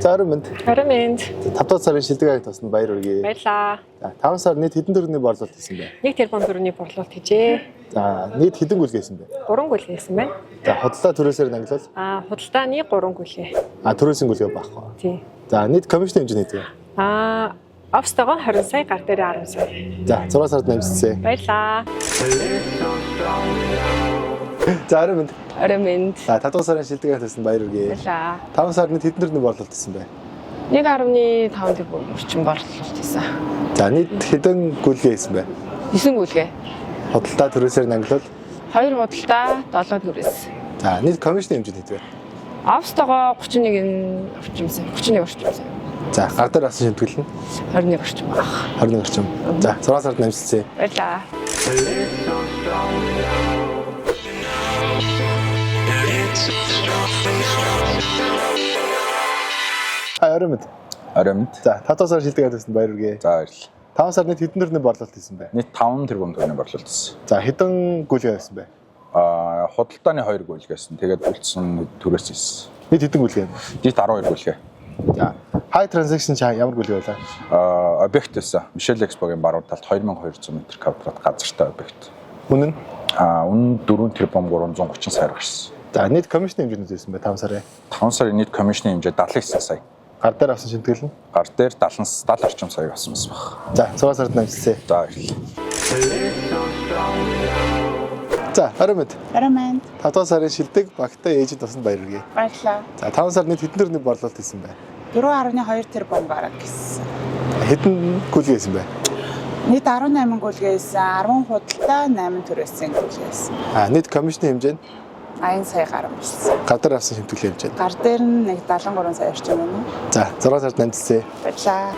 За орой минь. Орой минь. 5 дугаар сарын шилдэг аяг тусна баяр хүргэе. Баярлаа. За 5 сар нийт хэдэн төгрөгийн борлуулалт хийсэн бэ? 1 тэрбум төгрөгийн борлуулалт хийжээ. За нийт хэдэн гүйлгээсэн бэ? 3 гүйлгээсэн байна. За худалдаа төрөөсөөр нанглал. Худалдааны 3 гүйлгээ. Төрөөсийн гүйлгээ багхгүй. Тий. За нийт комиссны хэмжээ хэдэ вэ? Офстогоо 20 сая, гар дээрээ 10 сая. За 6 сард нэмэгдсэн. Баярлаа. За орой минь. Орой минь. За 5 дугаар сарын шилдэг аяг тусна баяр хүргэе. Баярлаа. 5 сард нийт хэдэн төгрөгийн борлуулалт хийсэн бэ? 1.5 тэрбум орчим борлуулалт хийсэн. За нийт хэдэн гүйлгээ хийсэн бэ? 9 гүйлгээ. Худалдаа төрөөсөөр нанглал. 2 худалдаа, 7 төрөөс. За нийт комиссны хэмжээ хэдэ вэ? Офстогоо 31 орчим сая. 41 орчим сая. За гар дээр авсан шимтгэл нь 21 орчим баг. 21 орчим. За 6 сард нэмэгдсэн. Баярлаа. Орой минь. Орой минь. За 5 дугаар сарын шилдэг аяг тусна баяр хүргэе. За баярлалаа. 5 сард нийт хэдэн төгрөгийн борлуулалт хийсэн бэ? Нийт 5 тэрбум төгрөгийн борлуулалт хийсэн. За хэдэн гүйлгээ хийсэн бэ? Худалдааны 2 гүйлгээсэн. Тэгээд үлдсэн төрөөс хийсэн. Нийт хэдэн гүйлгээ? Нийт 12 гүйлгээ. За high transaction чаа ямар гүйлгээ байлаа? Объект байсан. Мишель Экспогийн баруун талд 2200 м2 газартай объект. Үнэ нь? Үнэ 4 тэрбум 330 сая гарсан. За нийт комиссны хэмжээ нь хийсэн бэ 5 сарын? 5 сарын нийт комиссны хэмжээ 79 сая. Гар дээр авсан шимтгэл нь? Гар дээр 70 орчим сая авсан байх. За 6 сард нэмэгдсэн. За баярлалаа. За орой минь. Орой минь. 5 дугаар сарын шилдэг багтаа ээжид тусна баяр хүргэе. Баярлалаа. За 5 сард нийт хэдэн төгрөгийн борлуулалт хийсэн бэ? 4.2 тэрбум бараг гэсэн. Хэдэн гүйлгээ хийсэн бэ? Нийт 18 гүйлгээсэн, 10 худалдаа, 8 төрөөсийн гүйлгээсэн. Нийт комиссны хэмжээ нь 80 сая гарсан байсан. гар дээр авсан шимтгэлийн хэмжээ. Гар дээр нь нэг 73 сая орчим байна. За 6 сард нэмэгдсэн. Баярлалаа.